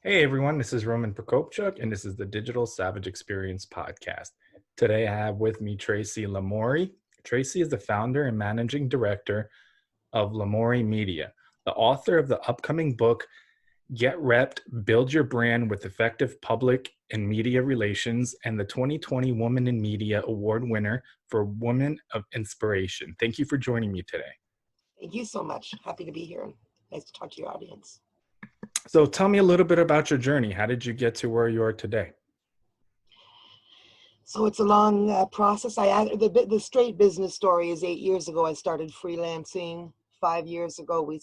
Hey everyone, this is Roman Prokopchuk, and this is the Digital Savage Experience podcast. Today I have with me Tracy Lamourie. Tracy is the founder and managing director of Lamourie Media, the author of the upcoming book, Get Repped, Build Your Brand with Effective Public and Media Relations, and the 2020 Woman in Media Award winner for Woman of Inspiration. Thank you for joining me today. Thank you so much. Happy to be here. Nice to talk to your audience. So tell me a little bit about your journey. How did you get to where you are today? So it's a long process. The straight business story is 8 years ago. I started freelancing. 5 years ago, we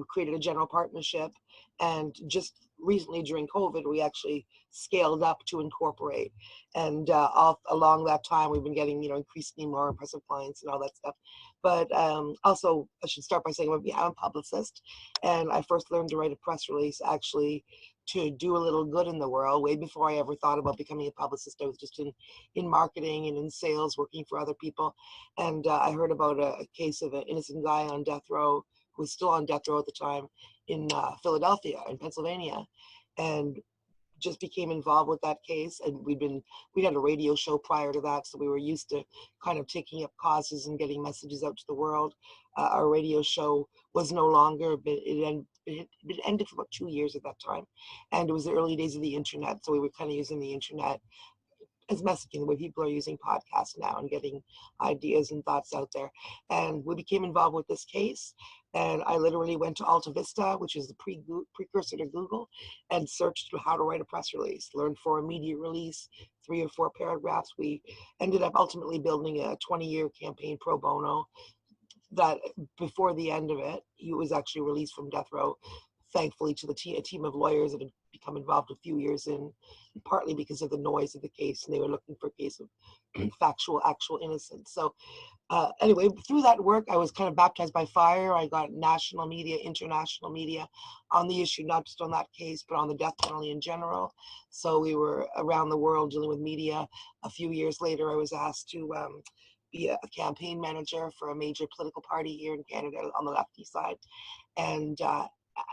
created a general partnership, and just recently during COVID, we actually scaled up to incorporate. And all along that time, we've been getting increasingly more impressive clients and all that stuff. But also, I should start by saying I'm a publicist, and I first learned to write a press release actually to do a little good in the world. Way before I ever thought about becoming a publicist, I was just in marketing and in sales, working for other people. And I heard about a case of an innocent guy on death row who was still on death row at the time in Philadelphia, in Pennsylvania, and just became involved with that case. And we had a radio show prior to that, so we were used to kind of taking up causes and getting messages out to the world. Our radio show was no longer, but it ended for about 2 years at that time, and it was the early days of the internet, so we were kind of using the internet as messaging the way people are using podcasts now and getting ideas and thoughts out there. And we became involved with this case. And I literally went to Alta Vista, which is the precursor to Google, and searched how to write a press release, learned for a media release, 3 or 4 paragraphs. We ended up ultimately building a 20-year campaign pro bono that before the end of it, he was actually released from death row, thankfully to a team of lawyers that had become involved a few years in, partly because of the noise of the case, and they were looking for a case of actual innocence. So anyway, through that work, I was kind of baptized by fire. I got national media, international media on the issue, not just on that case, but on the death penalty in general. So we were around the world dealing with media. A few years later, I was asked to be a campaign manager for a major political party here in Canada on the lefty side. And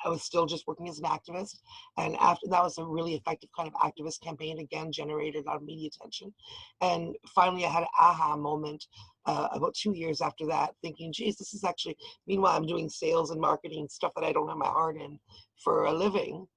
I was still just working as an activist. And after that was a really effective kind of activist campaign, again, generated a lot of media attention. And finally, I had an aha moment about 2 years after that, thinking, geez, this is actually, meanwhile, I'm doing sales and marketing, stuff that I don't have my heart in for a living,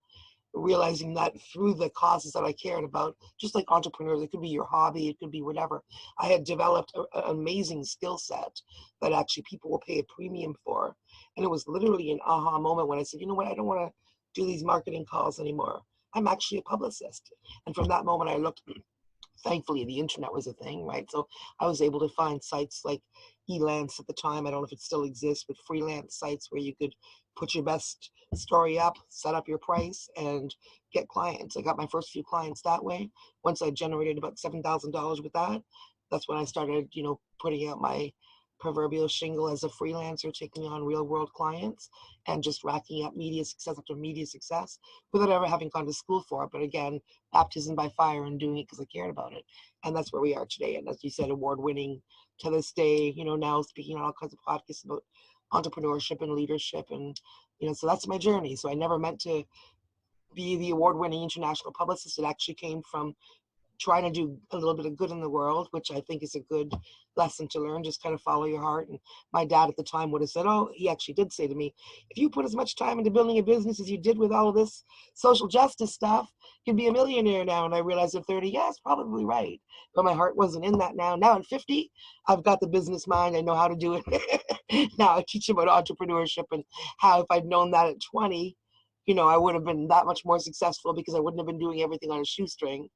realizing that through the causes that I cared about, just like entrepreneurs, it could be your hobby, it could be whatever. I had developed an amazing skill set that actually people will pay a premium for. And it was literally an aha moment when I said, you know what, I don't want to do these marketing calls anymore. I'm actually a publicist. And from that moment, I looked, thankfully the internet was a thing, right? So I was able to find sites like Elance at the time. I don't know if it still exists, but freelance sites where you could put your best story up, set up your price, and get clients. I got my first few clients that way. Once I generated about $7,000 with that, that's when I started, putting out my proverbial shingle as a freelancer, taking on real world clients and just racking up media success after media success without ever having gone to school for it. But again, baptism by fire and doing it because I cared about it. And that's where we are today. And as you said, award winning to this day, now speaking on all kinds of podcasts about entrepreneurship and leadership. And, so that's my journey. So I never meant to be the award winning international publicist. It actually came from trying to do a little bit of good in the world, which I think is a good lesson to learn. Just kind of follow your heart. And my dad at the time would have said, oh, he actually did say to me, if you put as much time into building a business as you did with all of this social justice stuff, you'd be a millionaire now. And I realized at 30, yes, probably right. But my heart wasn't in that now. Now at 50, I've got the business mind. I know how to do it. Now I teach about entrepreneurship and how if I'd known that at 20, I would have been that much more successful because I wouldn't have been doing everything on a shoestring.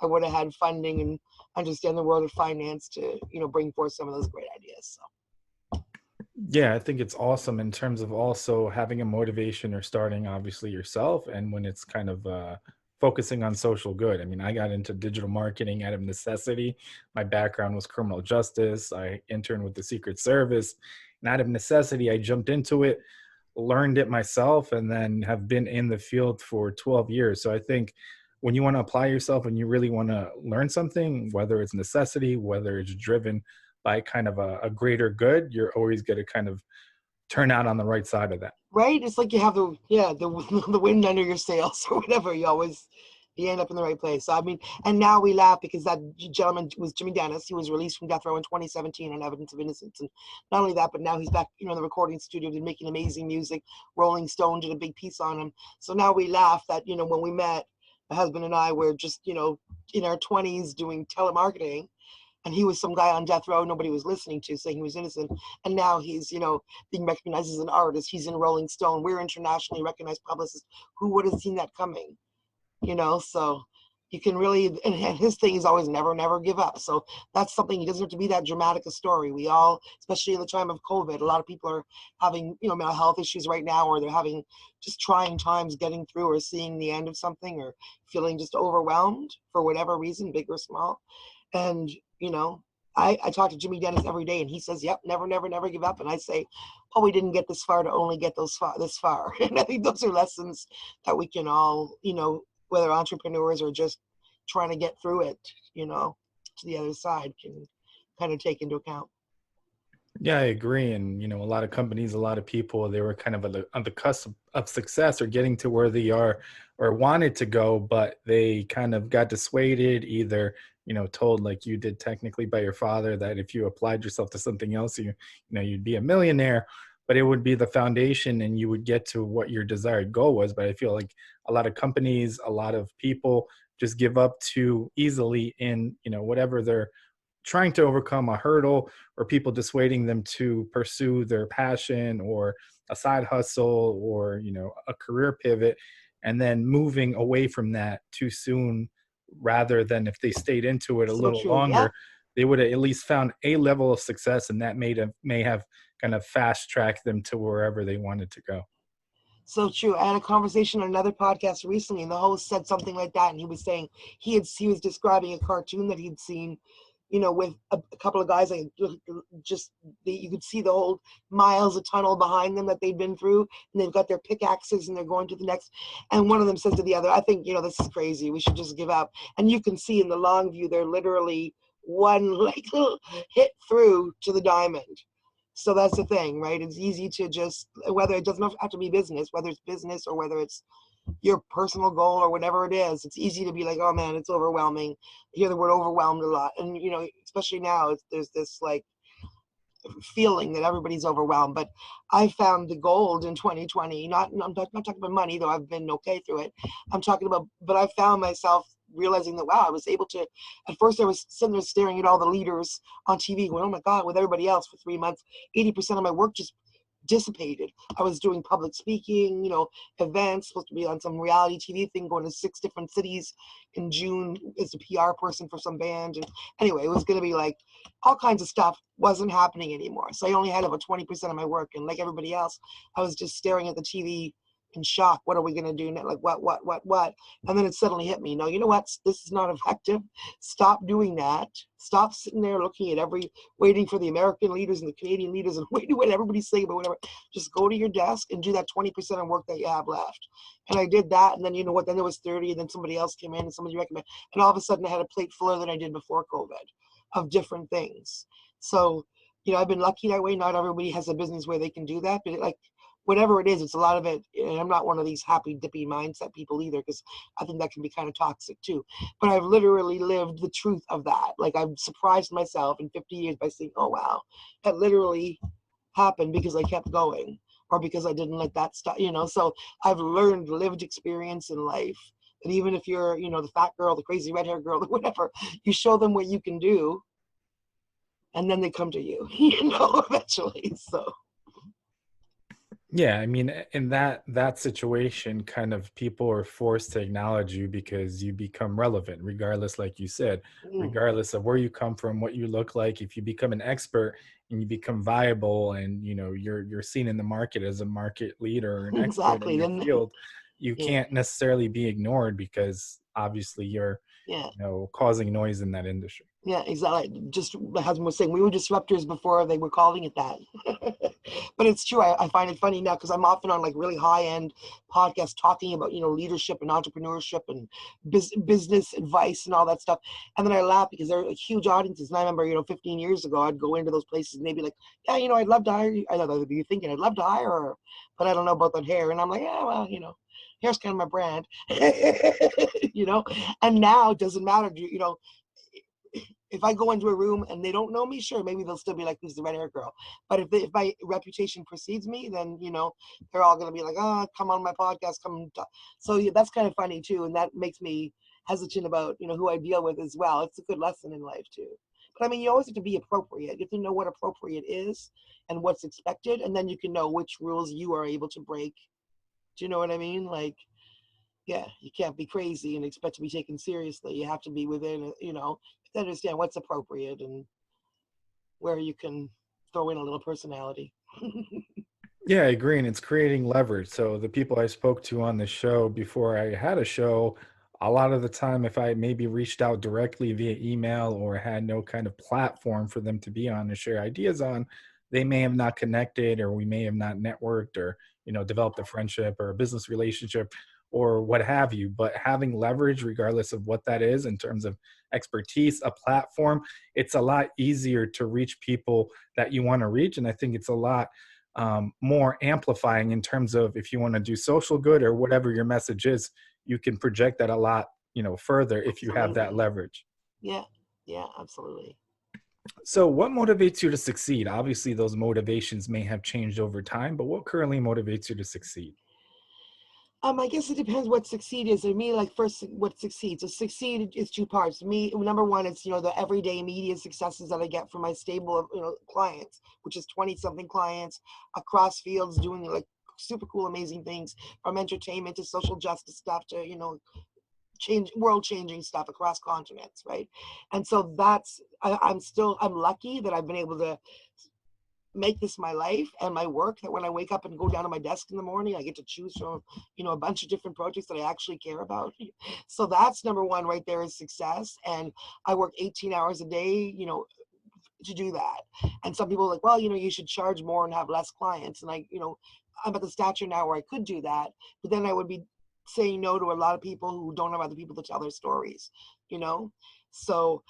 I would have had funding and understand the world of finance to, bring forth some of those great ideas. So. Yeah, I think it's awesome in terms of also having a motivation or starting obviously yourself. And when it's kind of focusing on social good. I mean, I got into digital marketing out of necessity. My background was criminal justice. I interned with the Secret Service. And out of necessity, I jumped into it, learned it myself, and then have been in the field for 12 years. So I think when you want to apply yourself and you really want to learn something, whether it's necessity, whether it's driven by kind of a greater good, you're always going to kind of turn out on the right side of that. Right? It's like you have the yeah the the wind under your sails or whatever. You end up in the right place. So, I mean, and now we laugh because that gentleman was Jimmy Dennis. He was released from death row in 2017 on evidence of innocence, and not only that, but now he's back, in the recording studio and making amazing music. Rolling Stone did a big piece on him. So now we laugh that when we met, my husband and I were just in our 20s doing telemarketing, and he was some guy on death row nobody was listening to, saying he was innocent. And now he's, being recognized as an artist. He's in Rolling Stone. We're internationally recognized publicists. Who would have seen that coming? So you can really, and his thing is always never, never give up. So that's something. He doesn't have to be that dramatic a story. We all, especially in the time of COVID, a lot of people are having, mental health issues right now, or they're having just trying times getting through or seeing the end of something, or feeling just overwhelmed for whatever reason, big or small. And, I talk to Jimmy Dennis every day, and he says, yep, never, never, never give up. And I say, oh, we didn't get this far to only get this far. And I think those are lessons that we can all, whether entrepreneurs or just trying to get through it, to the other side, can kind of take into account. Yeah, I agree. And, a lot of companies, a lot of people, they were kind of on the cusp of success or getting to where they are or wanted to go, but they kind of got dissuaded, either, told like you did technically by your father that if you applied yourself to something else, you'd be a millionaire, but it would be the foundation and you would get to what your desired goal was. But I feel like a lot of companies, a lot of people just give up too easily in, whatever they're trying to overcome, a hurdle or people dissuading them to pursue their passion or a side hustle or a career pivot, and then moving away from that too soon, rather than if they stayed into it a So little true. Yeah. longer, they would have at least found a level of success, and that may have kind of fast tracked them to wherever they wanted to go. So true. I had a conversation on another podcast recently, and the host said something like that. And he was saying he was describing a cartoon that he'd seen, with a couple of guys, like just you could see the whole miles of tunnel behind them that they'd been through, and they've got their pickaxes and they're going to the next. And one of them says to the other, "I think this is crazy. We should just give up." And you can see in the long view, they're literally one like little hit through to the diamond. So that's the thing, right? It's easy to just, whether it doesn't have to be business, whether it's business or whether it's your personal goal or whatever it is, it's easy to be like, oh man, it's overwhelming. I hear the word overwhelmed a lot. And, especially now, there's this like feeling that everybody's overwhelmed. But I found the gold in 2020. I'm not talking about money, though I've been okay through it. I'm talking about, but I found myself realizing that, wow, I was able to, at first I was sitting there staring at all the leaders on TV going, oh my God, with everybody else for 3 months, 80% of my work just dissipated. I was doing public speaking, events, supposed to be on some reality TV thing, going to 6 different cities in June as a PR person for some band. And anyway, it was going to be like all kinds of stuff wasn't happening anymore. So I only had about 20% of my work. And like everybody else, I was just staring at the TV in shock. What are we going to do now? Like what? And then it suddenly hit me. No, you know what? This is not effective. Stop doing that. Stop sitting there looking at waiting for the American leaders and the Canadian leaders and waiting what everybody's saying about whatever. Just go to your desk and do that 20% of work that you have left. And I did that. And then, you know what? Then there was 30, and then somebody else came in and somebody recommended. And all of a sudden I had a plate fuller than I did before COVID of different things. So, I've been lucky that way. Not everybody has a business where they can do that, but whatever it is, it's a lot of it. And I'm not one of these happy dippy mindset people either, because I think that can be kind of toxic too. But I've literally lived the truth of that. Like, I've surprised myself in 50 years by saying, oh wow, that literally happened because I kept going, or because I didn't let that stop, So I've learned lived experience in life. And even if you're, the fat girl, the crazy red hair girl, whatever, you show them what you can do, and then they come to you, eventually. So Yeah, I mean, in that situation, kind of people are forced to acknowledge you because you become relevant, regardless, like you said, mm, regardless of where you come from, what you look like. If you become an expert and you become viable, and you're seen in the market as a market leader or an expert in exactly. your Then field, you yeah, can't necessarily be ignored because obviously you're yeah. causing noise in that industry. Yeah, exactly. Just my husband was saying, we were disruptors before they were calling it that. But it's true. I find it funny now because I'm often on like really high end podcasts talking about, leadership and entrepreneurship and business advice and all that stuff. And then I laugh because they're like huge audiences. And I remember, 15 years ago, I'd go into those places and they'd be like, yeah, I'd love to hire you. I know they'd be thinking, I'd love to hire her, but I don't know about that hair. And I'm like, yeah, well, hair's kind of my brand, and now it doesn't matter. If I go into a room and they don't know me, sure, maybe they'll still be like, "Who's the red hair girl?" But if my reputation precedes me, then they're all gonna be like, "Oh, come on my podcast, come." So yeah, that's kind of funny too, and that makes me hesitant about who I deal with as well. It's a good lesson in life too. But I mean, you always have to be appropriate. You have to know what appropriate is and what's expected, and then you can know which rules you are able to break. Do you know what I mean? Like, yeah, you can't be crazy and expect to be taken seriously. You have to be within, to understand what's appropriate and where you can throw in a little personality. Yeah, I agree. And it's creating leverage. So the people I spoke to on the show before I had a show, a lot of the time, if I maybe reached out directly via email or had no kind of platform for them to be on to share ideas on, they may have not connected or we may have not networked or, developed a friendship or a business relationship or what have you. But having leverage, regardless of what that is in terms of expertise, a platform, it's a lot easier to reach people that you want to reach. And I think it's a lot more amplifying in terms of if you want to do social good or whatever your message is, you can project that a lot, further if you have that Absolutely. leverage. Yeah. Yeah, absolutely. So, what motivates you to succeed? Obviously, those motivations may have changed over time, but what currently motivates you to succeed? I guess it depends what succeed is. I mean, like first, what succeeds. So succeed is two parts. Me, number one, it's the everyday immediate successes that I get from my stable of clients, which is 20 something clients across fields doing like super cool, amazing things from entertainment to social justice stuff to change world changing stuff across continents, right? And so I'm lucky that I've been able to make this my life and my work, that when I wake up and go down to my desk in the morning, I get to choose from a bunch of different projects that I actually care about. So that's number one right there, is success. And I work 18 hours a day, to do that. And some people are like, well, you should charge more and have less clients. And I'm at the stature now where I could do that, but then I would be saying no to a lot of people who don't have other people to tell their stories, you know? So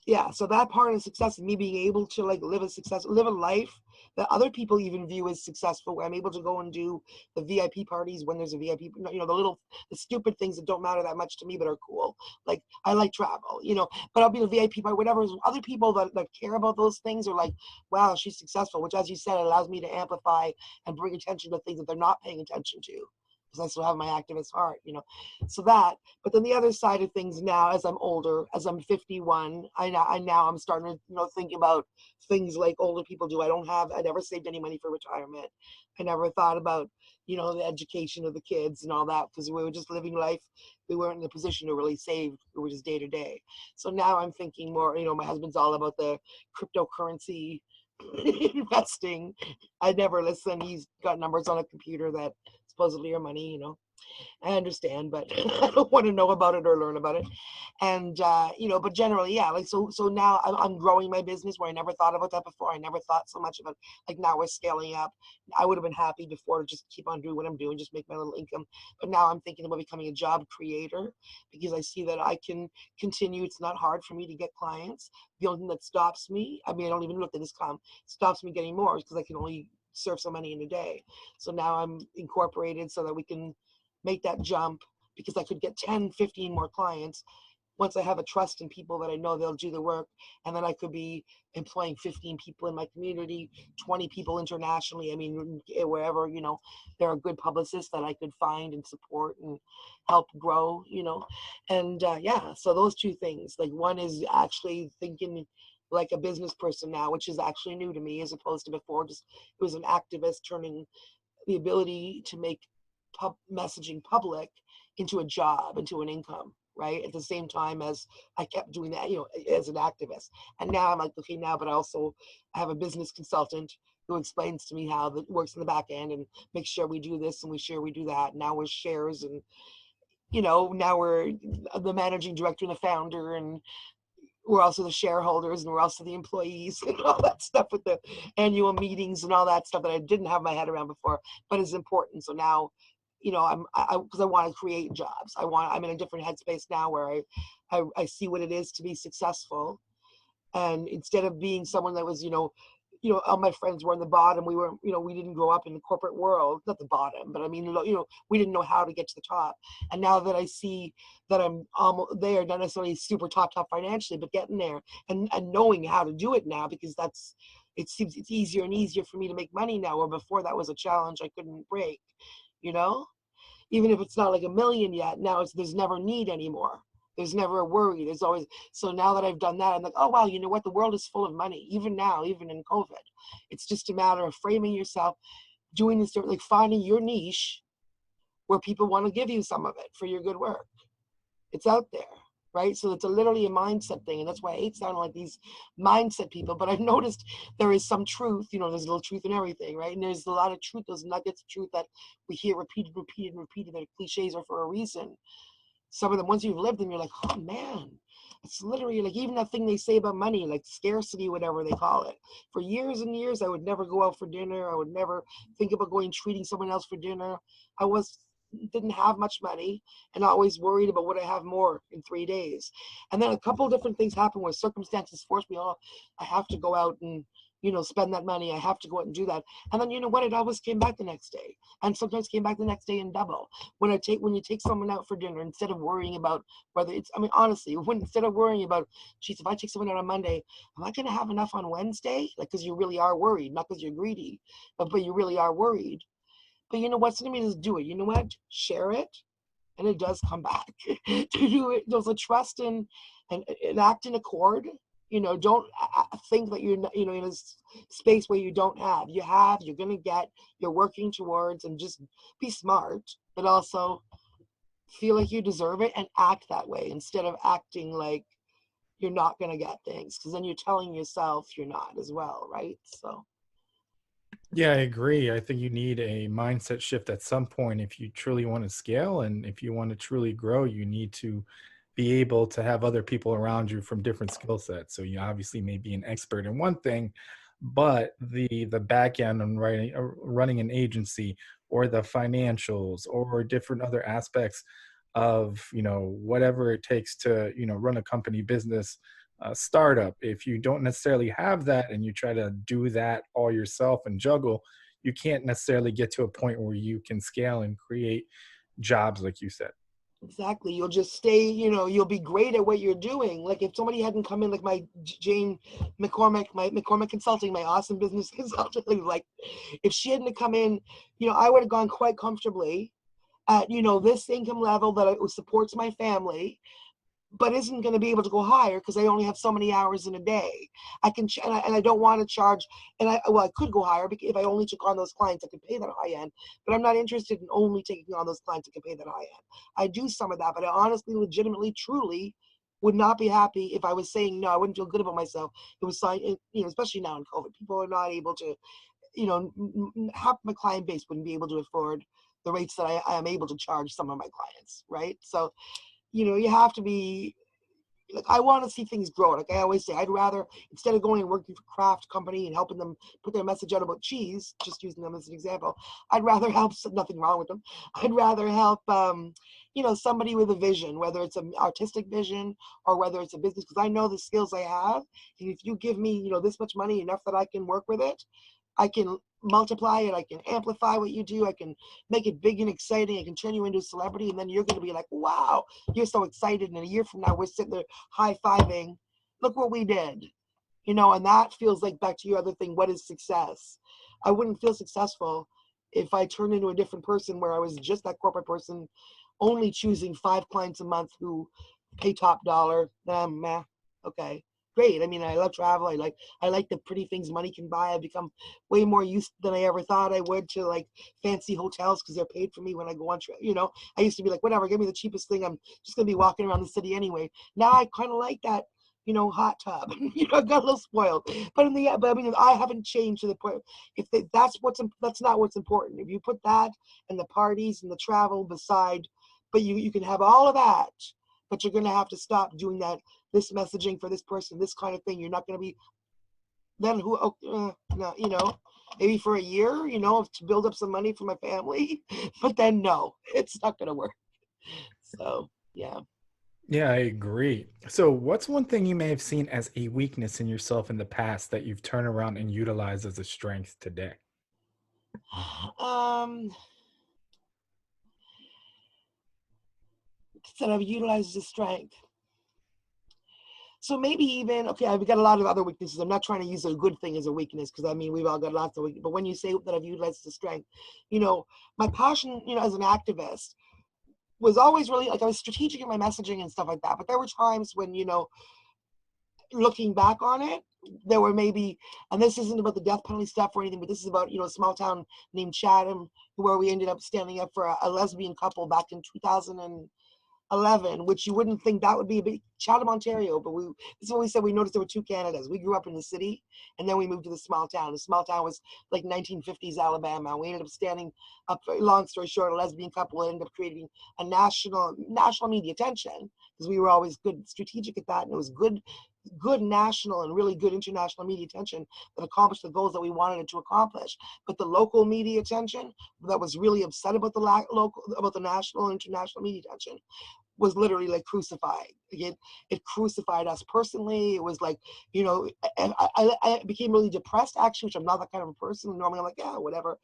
yeah, so that part of success is me being able to like live a life that other people even view as successful, where I'm able to go and do the VIP parties when there's a VIP, the stupid things that don't matter that much to me but are cool. Like I like travel, but I'll be the VIP party, whatever. Other people that care about those things are like, wow, she's successful, which, as you said, allows me to amplify and bring attention to things that they're not paying attention to, because I still have my activist heart. So that. But then the other side of things now, as I'm older, as I'm 51, I'm starting to think about things like older people do. I never saved any money for retirement. I never thought about the education of the kids and all that, because we were just living life. We weren't in a position to really save. We were just day to day. So now I'm thinking more. My husband's all about the cryptocurrency investing. I never listen. He's got numbers on a computer that supposedly are money. I understand, but I don't want to know about it or learn about it. And but generally, yeah, like so now I'm growing my business where I never thought about that before. I never thought so much about, like, now we're scaling up. I would have been happy before to just keep on doing what I'm doing, just make my little income. But now I'm thinking about becoming a job creator, because I see that I can continue. It's not hard for me to get clients. The only thing that stops me, I mean, I don't even look at this stops me getting more, because I can only serve so many in a day. So now I'm incorporated so that we can make that jump, because I could get 10, 15 more clients once I have a trust in people that I know they'll do the work. And then I could be employing 15 people in my community, 20 people internationally. I mean, wherever, there are good publicists that I could find and support and help grow. And yeah, so those two things, like, one is actually thinking like a business person now, which is actually new to me, as opposed to before, just it was an activist turning the ability to make messaging public into a job, into an income, right? At the same time as I kept doing that, as an activist. And now I'm like, okay, now, but I have a business consultant who explains to me how that works in the back end and makes sure we do this and we do that. Now we're shares, and now we're the managing director and the founder, and we're also the shareholders and we're also the employees and all that stuff with the annual meetings and all that stuff that I didn't have my head around before, but is important. So now, because I want to create jobs. I'm in a different headspace now where I see what it is to be successful. And instead of being someone that was, all my friends were on the bottom. We were, we didn't grow up in the corporate world, not the bottom, but I mean, we didn't know how to get to the top. And now that I see that I'm almost there, not necessarily super top financially, but getting there and knowing how to do it now, because it seems it's easier and easier for me to make money now, where before that was a challenge I couldn't break, you know? Even if it's not like a million yet, now there's never need anymore. There's never a worry. There's always, so now that I've done that, I'm like, oh, wow, you know what? The world is full of money, even now, even in COVID. It's just a matter of framing yourself, doing this, like finding your niche where people want to give you some of it for your good work. It's out there, right? So it's literally a mindset thing. And that's why I hate sounding like these mindset people. But I've noticed there is some truth, there's a little truth in everything, right? And there's a lot of truth, those nuggets of truth that we hear repeated. That cliches are for a reason. Some of them, once you've lived them, you're like, oh man, it's literally like even that thing they say about money, like scarcity, whatever they call it. For years and years, I would never go out for dinner. I would never think about treating someone else for dinner. I didn't have much money and always worried about would I have more in 3 days. And then a couple of different things happened where circumstances forced me, I have to go out and spend that money. I have to go out and do that. And then you know what? It always came back the next day, and sometimes came back the next day in double. When you take someone out for dinner, instead of worrying about whether it's, I mean, honestly, instead of worrying about, geez, if I take someone out on Monday, am I going to have enough on Wednesday? Like, because you really are worried, not because you're greedy, but you really are worried. But you know what? Something just do it. You know what? Share it, and it does come back. To do it, there's a trust and act in accord. Don't think that you're in a space where you don't have. You have. You're gonna get. You're working towards, and just be smart, but also feel like you deserve it and act that way instead of acting like you're not gonna get things, because then you're telling yourself you're not as well, right? So. Yeah, I agree. I think you need a mindset shift at some point if you truly want to scale, and if you want to truly grow, you need to be able to have other people around you from different skill sets. So you obviously may be an expert in one thing, but the back end on running an agency, or the financials, or different other aspects of whatever it takes to run a company business, startup. If you don't necessarily have that and you try to do that all yourself and juggle, you can't necessarily get to a point where you can scale and create jobs like you said. Exactly. You'll just stay, you'll be great at what you're doing. Like if somebody hadn't come in, like my Jane McCormick, my McCormick Consulting, my awesome business consultant, like if she hadn't come in, I would have gone quite comfortably at, this income level that supports my family, but isn't going to be able to go higher because I only have so many hours in a day. I can, and I don't want to charge, I could go higher because if I only took on those clients, I could pay that high end, but I'm not interested in only taking on those clients that can pay that high end. I do some of that, but I honestly, legitimately, truly would not be happy if I was saying no. I wouldn't feel good about myself. It was, especially now in COVID, people are not able to, half my client base wouldn't be able to afford the rates that I am able to charge some of my clients, right? So, you have to be like, I want to see things grow. Like I always say, I'd rather, instead of going and working for craft company and helping them put their message out about cheese, just using them as an example, I'd rather help, nothing wrong with them. I'd rather help, somebody with a vision, whether it's an artistic vision or whether it's a business, because I know the skills I have. And if you give me, this much money, enough that I can work with it, I can multiply it, I can amplify what you do, I can make it big and exciting, I can turn you into a celebrity, and then you're going to be like, wow, you're so excited, and a year from now we're sitting there high-fiving, look what we did, and that feels like, back to your other thing, what is success? I wouldn't feel successful if I turned into a different person where I was just that corporate person, only choosing 5 clients a month who pay top dollar. Okay, great. I mean, I love travel. I like the pretty things money can buy. I've become way more used than I ever thought I would to like fancy hotels because they're paid for me when I go on trip. I used to be like, whatever, give me the cheapest thing. I'm just gonna be walking around the city anyway. Now I kind of like that, hot tub. I got a little spoiled. But but I mean, I haven't changed to the point. If that's not what's important. If you put that and the parties and the travel beside, but you can have all of that, but you're gonna have to stop doing that this messaging for this person, this kind of thing. You're not going to be then who, no, maybe for a year, to build up some money for my family. But then no, it's not going to work. So, yeah. Yeah, I agree. So, what's one thing you may have seen as a weakness in yourself in the past that you've turned around and utilized as a strength today? Um, that I've utilized the strength. So maybe even, okay, I've got a lot of other weaknesses. I'm not trying to use a good thing as a weakness because I mean, we've all got lots of weaknesses. But when you say that I've utilized the strength, my passion, as an activist was always really like I was strategic in my messaging and stuff like that. But there were times when, looking back on it, there were maybe, and this isn't about the death penalty stuff or anything, but this is about, a small town named Chatham where we ended up standing up for a lesbian couple back in 2011, which you wouldn't think that would be a big Chatham, Ontario, but this is what we said. We noticed there were two Canadas. We grew up in the city, and then we moved to the small town. The small town was like 1950s Alabama. We ended up standing up. Long story short, a lesbian couple ended up creating a national media attention because we were always good strategic at that, and it was good national and really good international media attention that accomplished the goals that we wanted it to accomplish. But the local media attention that was really upset about the national and international media attention was literally like crucified. It crucified us personally. It was like, I became really depressed actually, which I'm not that kind of a person. Normally I'm like, yeah, whatever.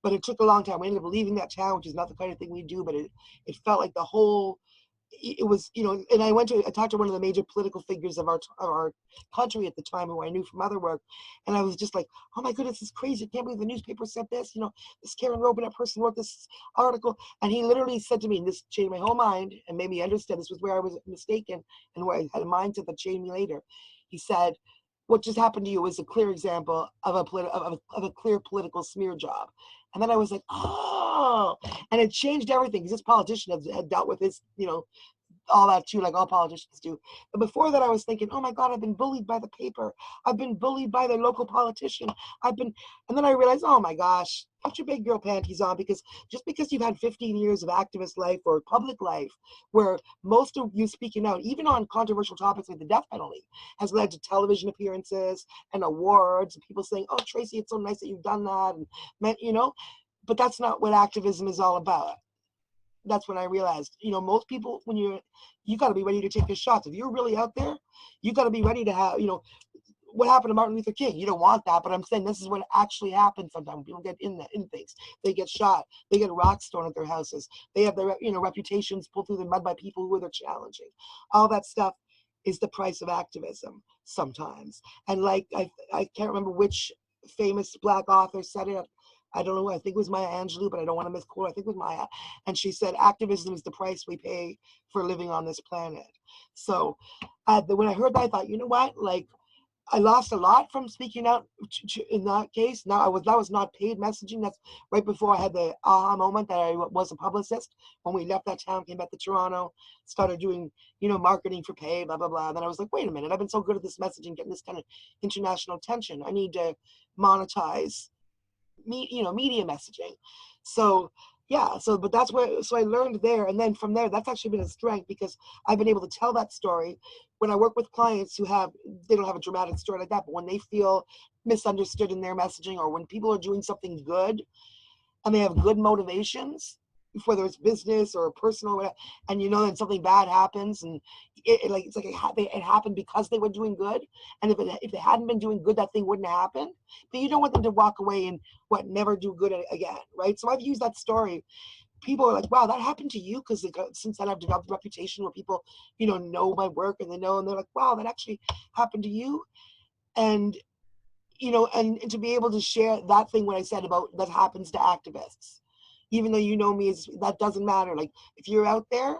But it took a long time. We ended up leaving that town, which is not the kind of thing we do, but it felt like the whole, it was, and I talked to one of the major political figures of our country at the time who I knew from other work. And I was just like, oh my goodness, it's crazy. I can't believe the newspaper said this, this Karen Robinette person wrote this article. And he literally said to me, and this changed my whole mind and made me understand this was where I was mistaken and where I had a mindset that changed me later. He said, what just happened to you was a clear example of a clear political smear job. And then I was like, oh, and it changed everything because this politician had dealt with this, all that too, like all politicians do. But before that, I was thinking, oh my God, I've been bullied by the paper. I've been bullied by the local politician. And then I realized, oh my gosh, put your big girl panties on, because just because you've had 15 years of activist life or public life, where most of you speaking out, even on controversial topics like the death penalty, has led to television appearances and awards, and people saying, oh, Tracy, it's so nice that you've done that. And, but that's not what activism is all about. That's when I realized, most people, when you got to be ready to take your shots. If you're really out there, you got to be ready to have, what happened to Martin Luther King. You don't want that, but I'm saying this is what actually happens sometimes. People get in things. They get shot. They get rocks thrown at their houses. They have their, reputations pulled through the mud by people who are challenging. All that stuff is the price of activism sometimes. And like, I can't remember which famous Black author said it. I don't know. I think it was Maya Angelou, but I don't want to misquote. I think it was Maya. And she said, activism is the price we pay for living on this planet. So when I heard that, I thought, you know what? Like, I lost a lot from speaking out in that case. Now that was not paid messaging. That's right before I had the aha moment that I was a publicist. When we left that town, came back to Toronto, started doing, marketing for pay, blah, blah, blah. And then I was like, wait a minute, I've been so good at this messaging, getting this kind of international attention. I need to monetize media messaging. So yeah, but that's where, so I learned there. And then from there, that's actually been a strength because I've been able to tell that story when I work with clients they don't have a dramatic story like that, but when they feel misunderstood in their messaging, or when people are doing something good and they have good motivations, whether it's business or personal, or whatever, and then something bad happens, and it's like it happened because they were doing good, and if they hadn't been doing good, that thing wouldn't happen. But you don't want them to walk away and never do good again, right? So I've used that story. People are like, wow, that happened to you, because since then I've developed a reputation where people know my work, and and they're like, wow, that actually happened to you. And and to be able to share that thing, what I said about that happens to activists, even though me, that doesn't matter. Like, if you're out there,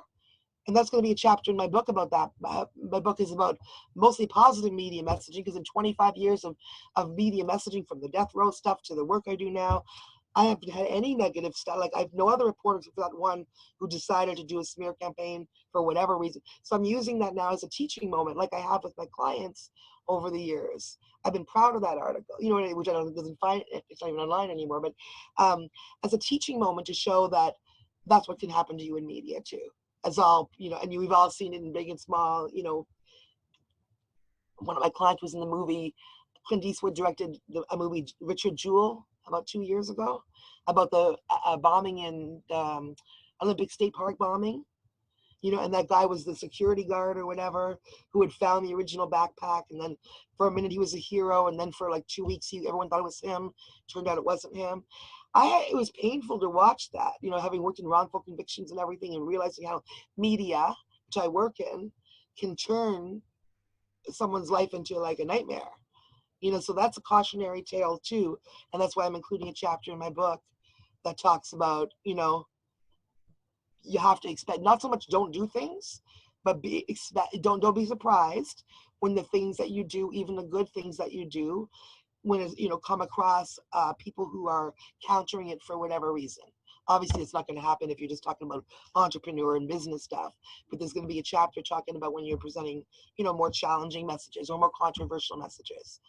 and that's going to be a chapter in my book about that. My book is about mostly positive media messaging, because in 25 years of media messaging, from the death row stuff to the work I do now, I haven't had any negative stuff. Like, I have no other reporters except that one who decided to do a smear campaign for whatever reason. So I'm using that now as a teaching moment, like I have with my clients over the years. I've been proud of that article, which I don't doesn't find it's not even online anymore, but as a teaching moment to show that that's what can happen to you in media too. As all and we've all seen it in big and small, One of my clients was in the movie. Clint Eastwood directed a movie, Richard Jewell, about 2 years ago, about the bombing in Olympic State Park bombing. And that guy was the security guard or whatever who had found the original backpack. And then for a minute he was a hero. And then for like 2 weeks, everyone thought it was him. Turned out it wasn't him. It was painful to watch that, having worked in wrongful convictions and everything, and realizing how media, which I work in, can turn someone's life into like a nightmare. So that's a cautionary tale too. And that's why I'm including a chapter in my book that talks about, you have to expect, not so much don't do things, but don't be surprised when the things that you do, even the good things that you do, when it's, come across people who are countering it for whatever reason. Obviously, it's not going to happen if you're just talking about entrepreneur and business stuff, but there's going to be a chapter talking about when you're presenting, more challenging messages or more controversial messages.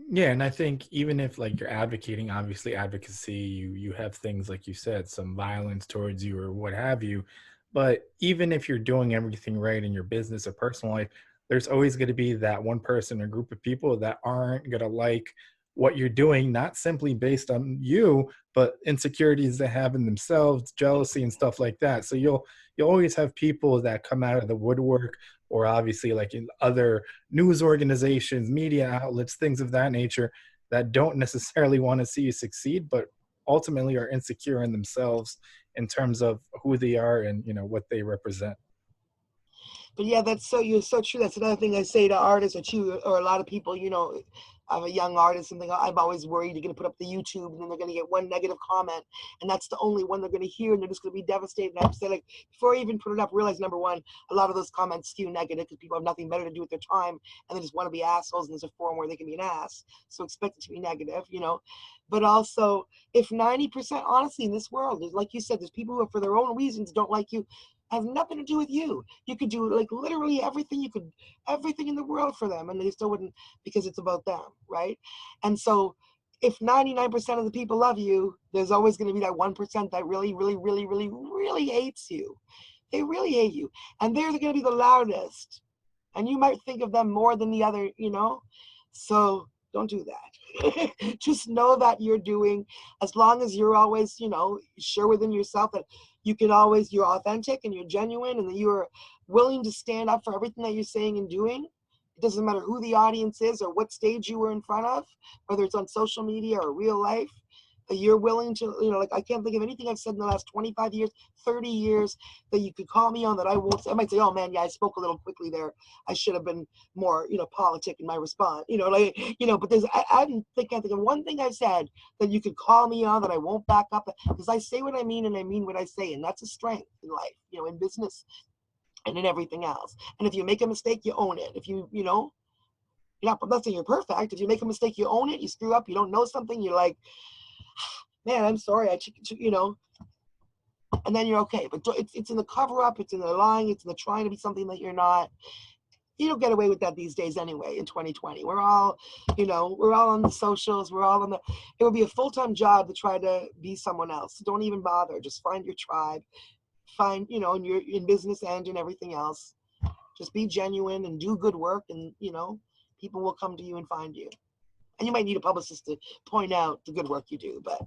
Yeah, and I think even if like you're advocating, obviously advocacy, you have things like you said, some violence towards you or what have you. But even if you're doing everything right in your business or personal life, there's always going to be that one person or group of people that aren't going to like what you're doing, not simply based on you, but insecurities they have in themselves, jealousy and stuff like that. So you'll always have people that come out of the woodwork, or obviously like in other news organizations, media outlets, things of that nature, that don't necessarily want to see you succeed, but ultimately are insecure in themselves in terms of who they are and what they represent. But yeah, you're so true. That's another thing I say to artists or a lot of people, I'm a young artist and I'm always worried you're going to put up the YouTube and then they're going to get one negative comment and that's the only one they're going to hear and they're just going to be devastated. And I have to say, like, before I even put it up, realize number one, a lot of those comments skew negative because people have nothing better to do with their time and they just want to be assholes, and there's a forum where they can be an ass. So expect it to be negative. But also, if 90%, honestly, in this world, like you said, there's people who, for their own reasons, don't like you, has nothing to do with you. You could do like literally everything everything in the world for them, and they still wouldn't, because it's about them, right? And so, if 99% of the people love you, there's always going to be that 1% that really, really, really, really, really hates you. They really hate you, and they're going to be the loudest, and you might think of them more than the other. So don't do that. Just know that as long as you're always, sure within yourself that you're authentic and you're genuine and that you're willing to stand up for everything that you're saying and doing. It doesn't matter who the audience is or what stage you were in front of, whether it's on social media or real life, that you're willing to, like, I can't think of anything I've said in the last 25 years, 30 years that you could call me on that I won't say. I might say, oh man, yeah, I spoke a little quickly there. I should have been more, politic in my response, but I can't think of one thing I've said that you could call me on that I won't back up, because I say what I mean and I mean what I say. And that's a strength in life, in business and in everything else. And if you make a mistake, you own it. If I'm not saying you're perfect. If you make a mistake, you own it. You screw up, you don't know something, you're like, man, I'm sorry, and then you're okay. But it's in the cover up, it's in the lying, it's in the trying to be something that you're not. You don't get away with that these days anyway. In 2020, we're all on the socials. It would be a full-time job to try to be someone else. Don't even bother. Just find your tribe. Find, and you're in business and in everything else. Just be genuine and do good work, and people will come to you and find you. And you might need a publicist to point out the good work you do, but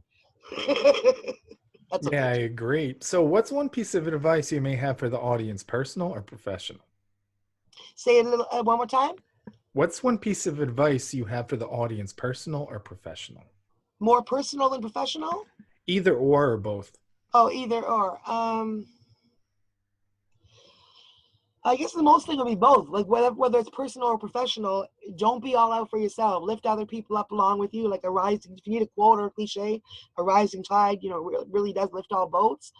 that's Yeah, okay I too. agree. So what's one piece of advice you may have for the audience, personal or professional? Say it a little one more time. What's one piece of advice you have for the audience, personal or professional? More personal than professional? Either or both. Oh, either or. I guess the most thing will be both. Like whether it's personal or professional, don't be all out for yourself. Lift other people up along with you. Like a rising, if you need a quote or a cliche, a rising tide, really does lift all boats.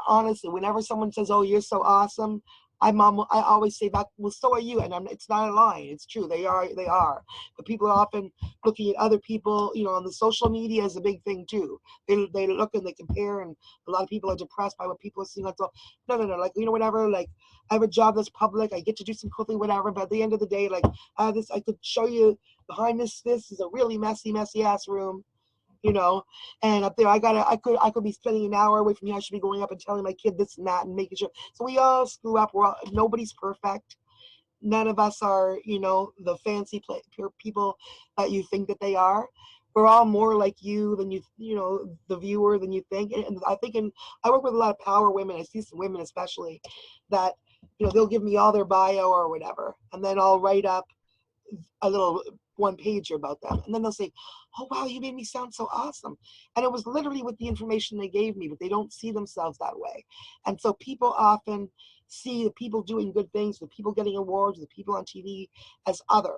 Honestly, whenever someone says, "Oh, you're so awesome," I always say back, "Well, so are you," and it's not a lie. It's true. They are. But people are often looking at other people. On the social media is a big thing too. They look and they compare, and a lot of people are depressed by what people are seeing on. So no. Like, whatever. Like, I have a job that's public. I get to do some cool thing, whatever. But at the end of the day, like, I could show you behind this. This is a really messy ass room. And up there I could be spending an hour away from here. I should be going up and telling my kid this and that and making sure. So we all screw up. Nobody's perfect. none of us are, the fancy people that you think that they are. We're all more like you than the viewer than you think. And I think, and I work with a lot of power women. I see some women especially that, they'll give me all their bio or whatever, and then I'll write up a little one pager about them. And then they'll say, "Oh, wow, you made me sound so awesome." And it was literally with the information they gave me, but they don't see themselves that way. And so people often see the people doing good things, the people getting awards, the people on TV as other.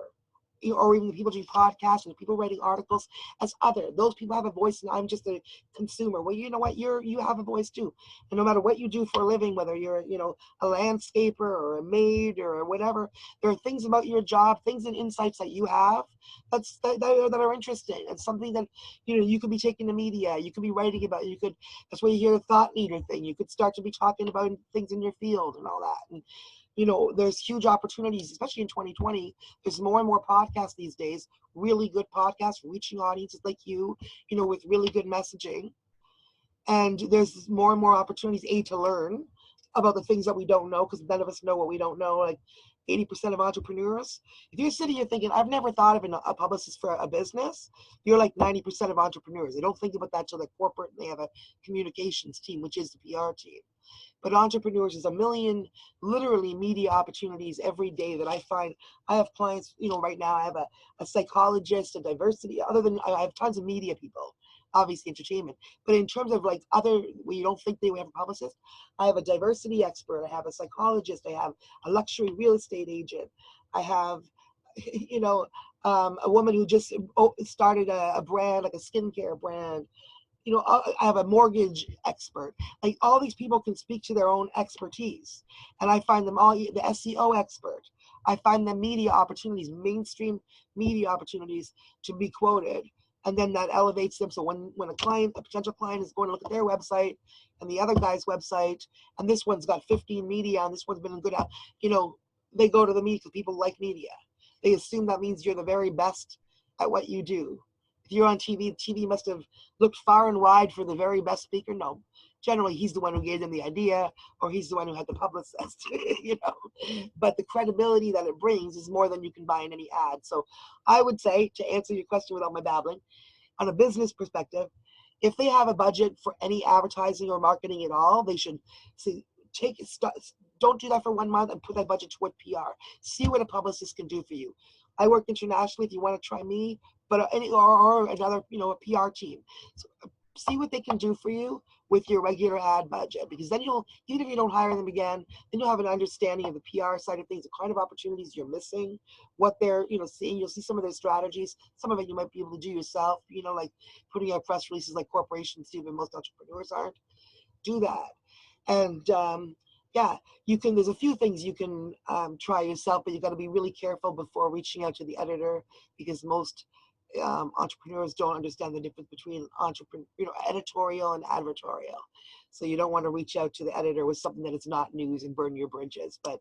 Or even the people doing podcasts and the people writing articles as other. Those people have a voice, and I'm just a consumer. Well, you know what? You have a voice too. And no matter what you do for a living, whether you're a landscaper or a maid or whatever, there are things about your job, things and insights that you have that are interesting. It's something that you could be taking to media. You could be writing about. That's where you hear the thought leader thing. You could start to be talking about things in your field and all that. And there's huge opportunities, especially in 2020. There's more and more podcasts these days, really good podcasts, reaching audiences like you, with really good messaging. And there's more and more opportunities, to learn about the things that we don't know, because none of us know what we don't know. Like 80% of entrepreneurs, if you're sitting here thinking, I've never thought of a publicist for a business, you're like 90% of entrepreneurs. They don't think about that till they're corporate and they have a communications team, which is the PR team. But entrepreneurs, is a million, literally, media opportunities every day that I find. I have clients, right now I have a psychologist, a diversity, other than I have tons of media people, obviously entertainment. But in terms of like other, where you don't think they would have a publicist, I have a diversity expert, I have a psychologist, I have a luxury real estate agent, I have, a woman who just started a brand, like a skincare brand. I have a mortgage expert. Like, all these people can speak to their own expertise. And I find them all, the SEO expert. I find them media opportunities, mainstream media opportunities to be quoted. And then that elevates them. So when a potential client is going to look at their website and the other guy's website, and this one's got 15 media and this one's been good at, they go to the media because people like media. They assume that means you're the very best at what you do. If you're on TV, TV must have looked far and wide for the very best speaker. No, generally he's the one who gave them the idea, or he's the one who had the publicist. But the credibility that it brings is more than you can buy in any ad. So I would say, to answer your question without my babbling, on a business perspective, if they have a budget for any advertising or marketing at all, they should don't do that for 1 month and put that budget toward PR. See what a publicist can do for you. I work internationally. If you want to try me, but or another, a PR team. So see what they can do for you with your regular ad budget, because then even if you don't hire them again, then you'll have an understanding of the PR side of things, the kind of opportunities you're missing, what they're, seeing. You'll see some of their strategies. Some of it you might be able to do yourself, like putting out press releases like corporations do, but most entrepreneurs aren't. Do that. And yeah, there's a few things you can try yourself, but you got to be really careful before reaching out to the editor, because most entrepreneurs don't understand the difference between editorial and advertorial. So you don't want to reach out to the editor with something that is not news and burn your bridges. But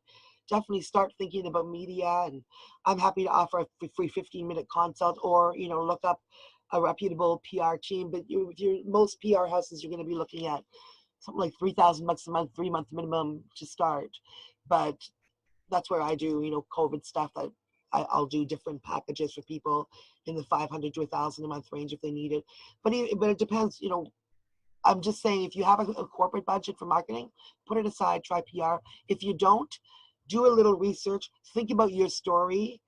definitely start thinking about media, and I'm happy to offer a free 15-minute consult, or look up a reputable PR team. But with your most PR houses, you're going to be looking at something like $3,000 a month, 3-month minimum to start. But that's where I do, COVID stuff. That I'll do different packages for people in the 500 to 1,000 a month range if they need it. But it depends. I'm just saying, if you have a corporate budget for marketing, put it aside. Try PR. If you don't, do a little research. Think about your story.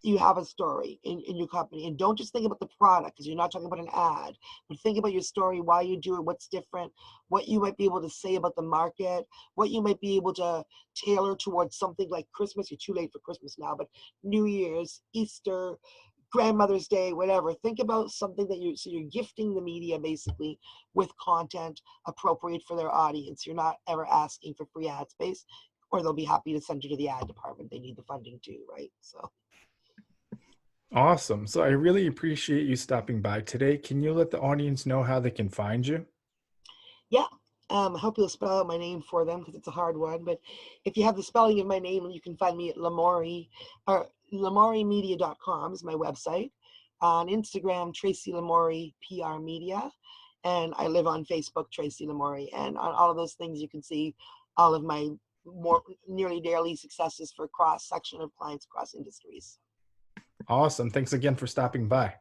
You have a story in your company, and don't just think about the product, because you're not talking about an ad, but think about your story, why you do it, what's different, what you might be able to say about the market, what you might be able to tailor towards something like Christmas. You're too late for Christmas now, but New Year's, Easter, Grandmother's Day, whatever. Think about something that you're gifting the media basically with content appropriate for their audience. You're not ever asking for free ad space, or they'll be happy to send you to the ad department. They need the funding too, right? So Awesome. So I really appreciate you stopping by today. Can you let the audience know how they can find you? yeah. I hope you'll spell out my name for them, because it's a hard one. But if you have the spelling of my name, you can find me at Lamourie, or LamourieMedia.com is my website. On Instagram, Tracy Lamourie PR Media. And I live on Facebook, Tracy Lamourie. And on all of those things, you can see all of my more nearly daily successes for cross section of clients across industries. Awesome. Thanks again for stopping by.